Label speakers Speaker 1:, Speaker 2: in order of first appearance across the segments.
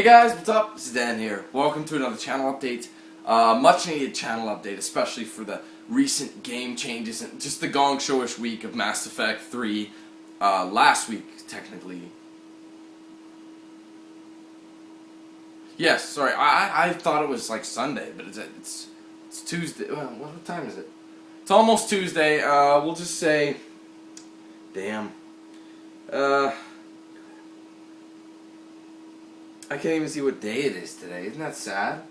Speaker 1: Hey guys, what's up? This is Dan here. Welcome to another channel update. Much needed channel update, especially for the recent game changes and just the gong showish week of Mass Effect 3. Last week, technically. Yes, sorry. I thought it was like Sunday, but it's Tuesday. Well, what time is it? It's almost Tuesday. We'll just say, damn. I can't even see what day it is today. Isn't that sad?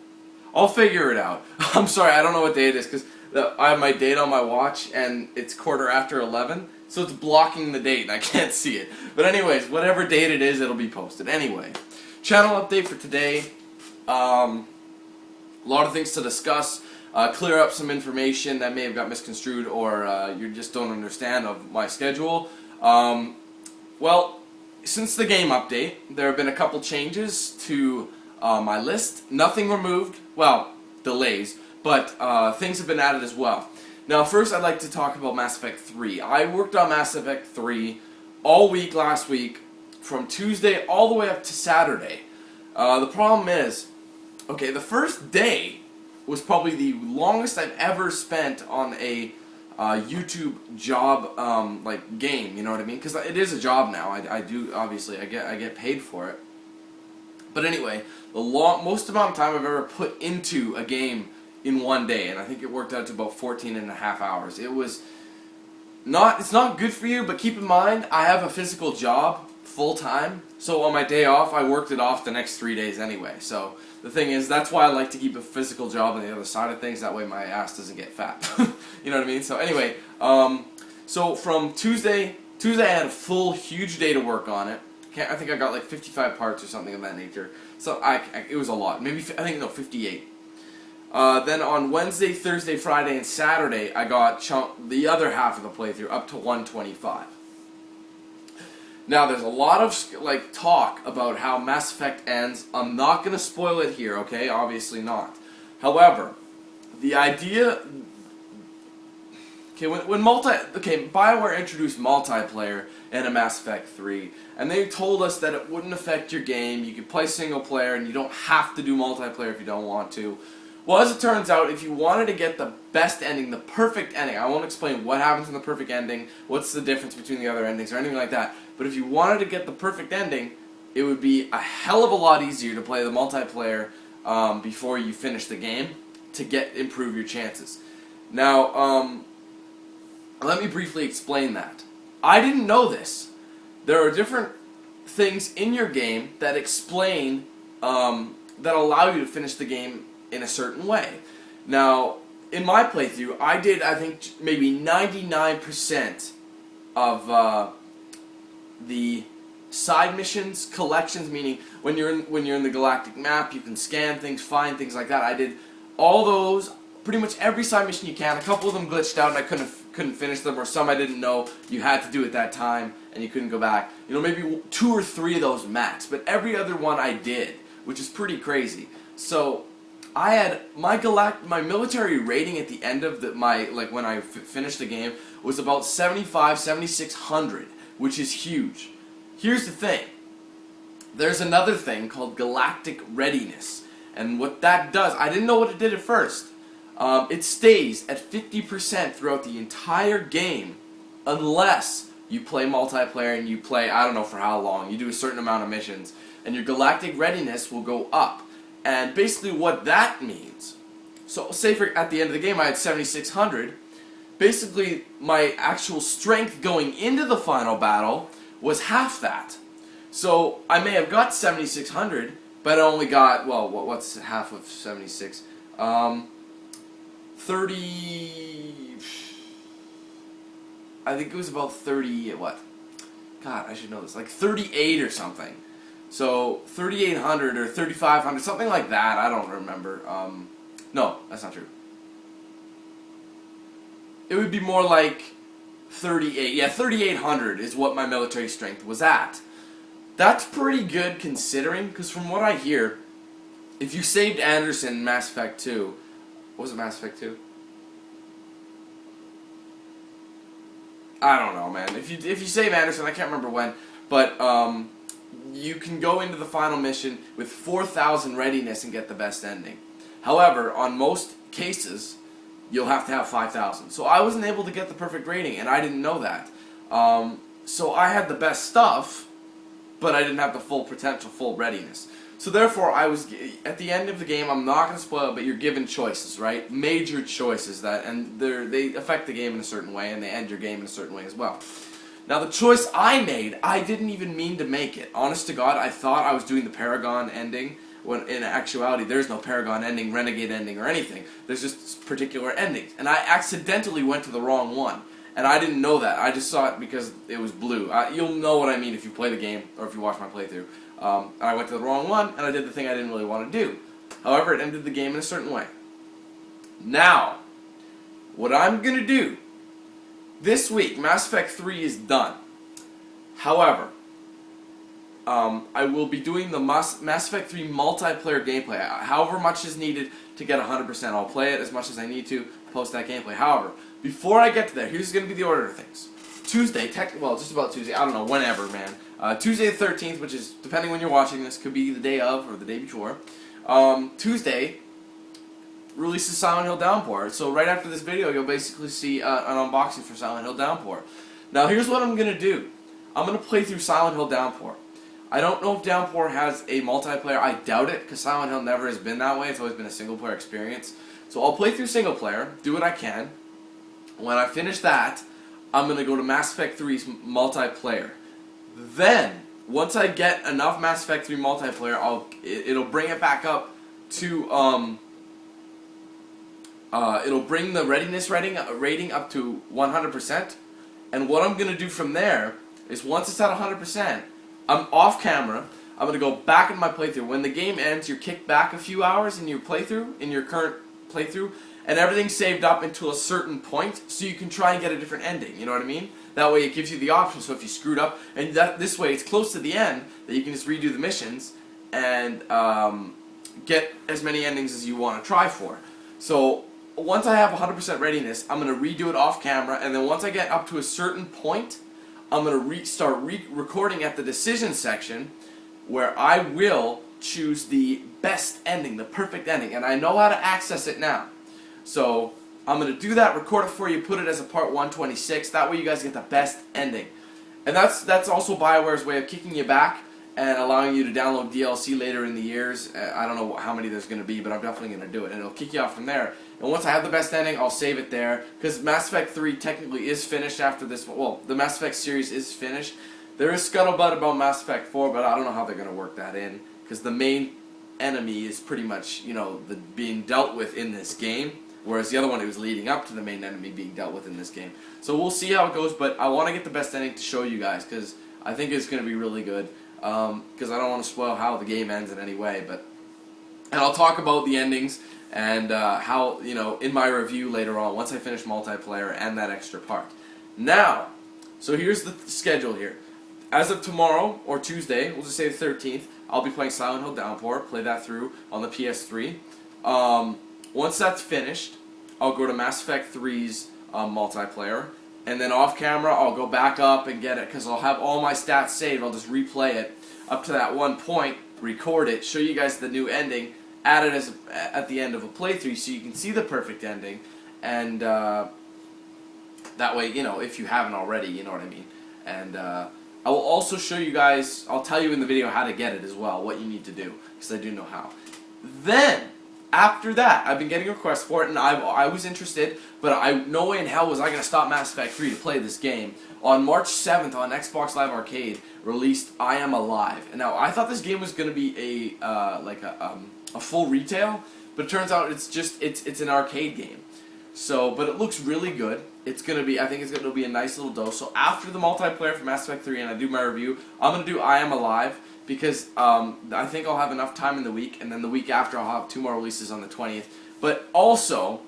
Speaker 1: I'll figure it out. I'm sorry, I don't know what day it is because I have my date on my watch and it's 11:15, so it's blocking the date and I can't see it. But anyways, whatever date it is, it'll be posted. Anyway, channel update for today. A lot of things to discuss. Clear up some information that may have got misconstrued or you just don't understand of my schedule. Well, since the game update, there have been a couple changes to my list. Nothing removed, well, delays, but things have been added as well. Now, first I'd like to talk about Mass Effect 3. I worked on Mass Effect 3 all week last week, from Tuesday all the way up to Saturday. The problem is, okay, the first day was probably the longest I've ever spent on a YouTube job like game, you know what I mean? Because it is a job now. I do, obviously I get paid for it. But anyway, the most amount of time I've ever put into a game in one day, and I think it worked out to about 14.5 hours. It's not good for you, but keep in mind I have a physical job full time, so on my day off I worked it off the next 3 days anyway. So the thing is, that's why I like to keep a physical job on the other side of things, that way my ass doesn't get fat. You know what I mean? So anyway, so from Tuesday I had a full huge day to work on it. I think I got like 55 parts or something of that nature. So it was a lot. Maybe, I think, no, 58. Then on Wednesday, Thursday, Friday, and Saturday, I got the other half of the playthrough up to 125. Now, there's a lot of like talk about how Mass Effect ends. I'm not going to spoil it here, okay? Obviously not. However, the idea... Okay, BioWare introduced multiplayer in a Mass Effect 3, and they told us that it wouldn't affect your game. You could play single player, and you don't have to do multiplayer if you don't want to. Well, as it turns out, if you wanted to get the best ending, the perfect ending, I won't explain what happens in the perfect ending, what's the difference between the other endings, or anything like that, but if you wanted to get the perfect ending, it would be a hell of a lot easier to play the multiplayer before you finish the game to improve your chances. Now, let me briefly explain that. I didn't know this. There are different things in your game that explain, that allow you to finish the game in a certain way. Now, in my playthrough, I did, I think, maybe 99% of the side missions, collections, meaning when you're in the galactic map, you can scan things, find things like that. I did all those, pretty much every side mission you can. A couple of them glitched out and I couldn't finish them, or some I didn't know you had to do at that time and you couldn't go back. You know, maybe 2 or 3 of those max, but every other one I did, which is pretty crazy. So I had my military rating at the end of when I finished the game was about 7,600, which is huge. Here's the thing. There's another thing called galactic readiness, and what that does, I didn't know what it did at first. It stays at 50% throughout the entire game unless you play multiplayer and you play, I don't know for how long, you do a certain amount of missions, and your galactic readiness will go up. And basically what that means, so say at the end of the game I had 7,600, basically my actual strength going into the final battle was half that. So I may have got 7,600, but I only got, well, what's half of 76? 30, I think it was about 30, what? God, I should know this, like 38 or something. So 3,800 or 3,500, something like that, I don't remember. No, that's not true. It would be more like 38, yeah, 3,800 is what my military strength was at. That's pretty good considering, because from what I hear, if you saved Anderson in Mass Effect 2, what was it, Mass Effect 2? I don't know, man. If you save Anderson, I can't remember when, but you can go into the final mission with 4,000 readiness and get the best ending. However, on most cases, you'll have to have 5,000. So I wasn't able to get the perfect rating, and I didn't know that. So I had the best stuff, but I didn't have the full potential, full readiness. So therefore, I was at the end of the game. I'm not going to spoil it, but you're given choices, right? Major choices and they affect the game in a certain way, and they end your game in a certain way as well. Now, the choice I made, I didn't even mean to make it. Honest to God, I thought I was doing the Paragon ending, when in actuality, there's no Paragon ending, Renegade ending, or anything. There's just particular endings. And I accidentally went to the wrong one. And I didn't know that. I just saw it because it was blue. You'll know what I mean if you play the game, or if you watch my playthrough. I went to the wrong one, and I did the thing I didn't really want to do. However, it ended the game in a certain way. Now, what I'm going to do, this week, Mass Effect 3 is done. However, I will be doing the Mass Effect 3 multiplayer gameplay. However much is needed to get 100%. I'll play it as much as I need to, post that gameplay. However, before I get to there, here's going to be the order of things. Tuesday, well, just about Tuesday, I don't know, whenever, man. Tuesday the 13th, which is, depending when you're watching this, could be the day of or the day before. Tuesday releases Silent Hill Downpour. So right after this video, you'll basically see an unboxing for Silent Hill Downpour. Now, here's what I'm going to do. I'm going to play through Silent Hill Downpour. I don't know if Downpour has a multiplayer. I doubt it, because Silent Hill never has been that way. It's always been a single-player experience. So I'll play through single-player, do what I can. When I finish that, I'm going to go to Mass Effect 3's multiplayer. Then, once I get enough Mass Effect 3 multiplayer, it'll bring it back up to, it'll bring the readiness rating up to 100%. And what I'm going to do from there is, once it's at 100%, I'm off camera. I'm going to go back in my playthrough. When the game ends, you're kicked back a few hours in your playthrough, in your current playthrough, and everything's saved up until a certain point, so you can try and get a different ending, you know what I mean? That way it gives you the option, so if you screwed up, and this way it's close to the end, that you can just redo the missions, and get as many endings as you want to try for. So, once I have 100% readiness, I'm going to redo it off camera, and then once I get up to a certain point, I'm going to start recording at the decision section, where I will choose the best ending, the perfect ending, and I know how to access it now. So, I'm going to do that, record it for you, put it as a part 126, that way you guys get the best ending. And that's also BioWare's way of kicking you back and allowing you to download DLC later in the years. I don't know how many there's going to be, but I'm definitely going to do it, and it'll kick you off from there. And once I have the best ending, I'll save it there, because Mass Effect 3 technically is finished after this one. Well, the Mass Effect series is finished. There is scuttlebutt about Mass Effect 4, but I don't know how they're going to work that in, because the main enemy is pretty much, you know, being dealt with in this game. Whereas the other one, it was leading up to the main enemy being dealt with in this game. So we'll see how it goes, but I want to get the best ending to show you guys, because I think it's going to be really good. Because I don't want to spoil how the game ends in any way. And I'll talk about the endings and how, you know, in my review later on, once I finish multiplayer and that extra part. Now, so here's the schedule here. As of tomorrow, or Tuesday, we'll just say the 13th, I'll be playing Silent Hill Downpour, play that through on the PS3. Once that's finished, I'll go to Mass Effect 3's multiplayer, and then off camera I'll go back up and get it, because I'll have all my stats saved. I'll just replay it up to that one point, record it, show you guys the new ending, add it as at the end of a playthrough so you can see the perfect ending, and that way, you know, if you haven't already, you know what I mean. And I will also show you guys, I'll tell you in the video how to get it as well, what you need to do, because I do know how. Then, after that, I've been getting requests for it, and I was interested, but no way in hell was I going to stop Mass Effect 3 to play this game. On March 7th on Xbox Live Arcade, released I Am Alive. And now, I thought this game was going to be a full retail, but it turns out it's an arcade game. So, but it looks really good. It's going to be, I think it's going to be a nice little dose. So after the multiplayer for Mass Effect 3 and I do my review, I'm going to do I Am Alive, because I think I'll have enough time in the week, and then the week after I'll have 2 more releases on the 20th. But also,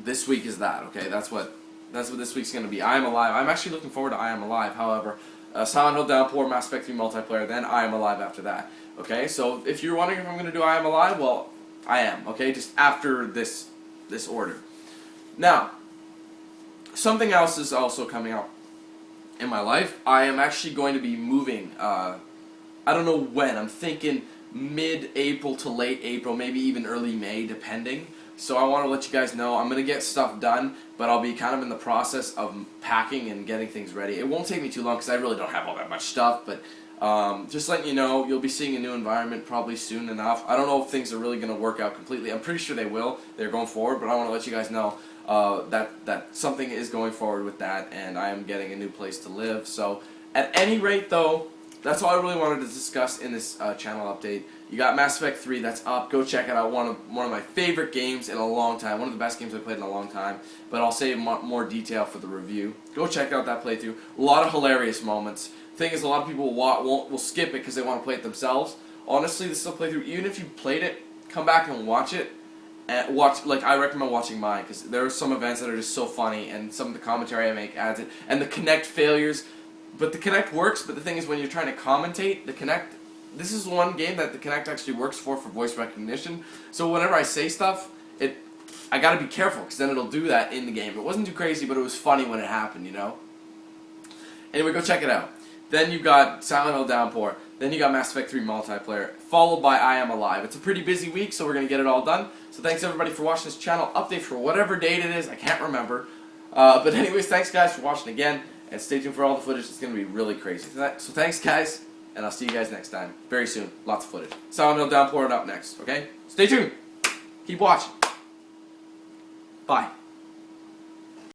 Speaker 1: this week is that, okay? That's what this week's going to be. I Am Alive. I'm actually looking forward to I Am Alive. However, Silent Hill Downpour, Mass Effect 3 multiplayer, then I Am Alive after that. Okay? So if you're wondering if I'm going to do I Am Alive, well, I am, okay? Just after this order. Now, something else is also coming up in my life. I am actually going to be moving I don't know when. I'm thinking mid-April to late April, maybe even early May, depending. So I want to let you guys know I'm going to get stuff done, but I'll be kind of in the process of packing and getting things ready. It won't take me too long because I really don't have all that much stuff, but just letting you know, you'll be seeing a new environment probably soon enough. I don't know if things are really going to work out completely. I'm pretty sure they will. They're going forward, but I want to let you guys know that something is going forward with that, and I am getting a new place to live. So at any rate, though, that's all I really wanted to discuss in this channel update. You got Mass Effect 3, that's up. Go check it out. One of my favorite games in a long time. One of the best games I've played in a long time. But I'll save more detail for the review. Go check out that playthrough. A lot of hilarious moments. Thing is, a lot of people will skip it because they want to play it themselves. Honestly, this is a playthrough. Even if you played it, come back and watch it. And I recommend watching mine because there are some events that are just so funny, and some of the commentary I make adds it. And the Kinect failures. But the Kinect works, but the thing is when you're trying to commentate, the Kinect, this is one game that the Kinect actually works for voice recognition. So whenever I say stuff, I gotta be careful, because then it'll do that in the game. It wasn't too crazy, but it was funny when it happened, you know? Anyway, go check it out. Then you got Silent Hill Downpour. Then you got Mass Effect 3 multiplayer, followed by I Am Alive. It's a pretty busy week, so we're gonna get it all done. So thanks everybody for watching this channel update for whatever date it is, I can't remember. But anyways, thanks guys for watching again. And stay tuned for all the footage. It's going to be really crazy. So thanks, guys, and I'll see you guys next time. Very soon. Lots of footage. Silent Hill Downpour up next, okay? Stay tuned. Keep watching. Bye.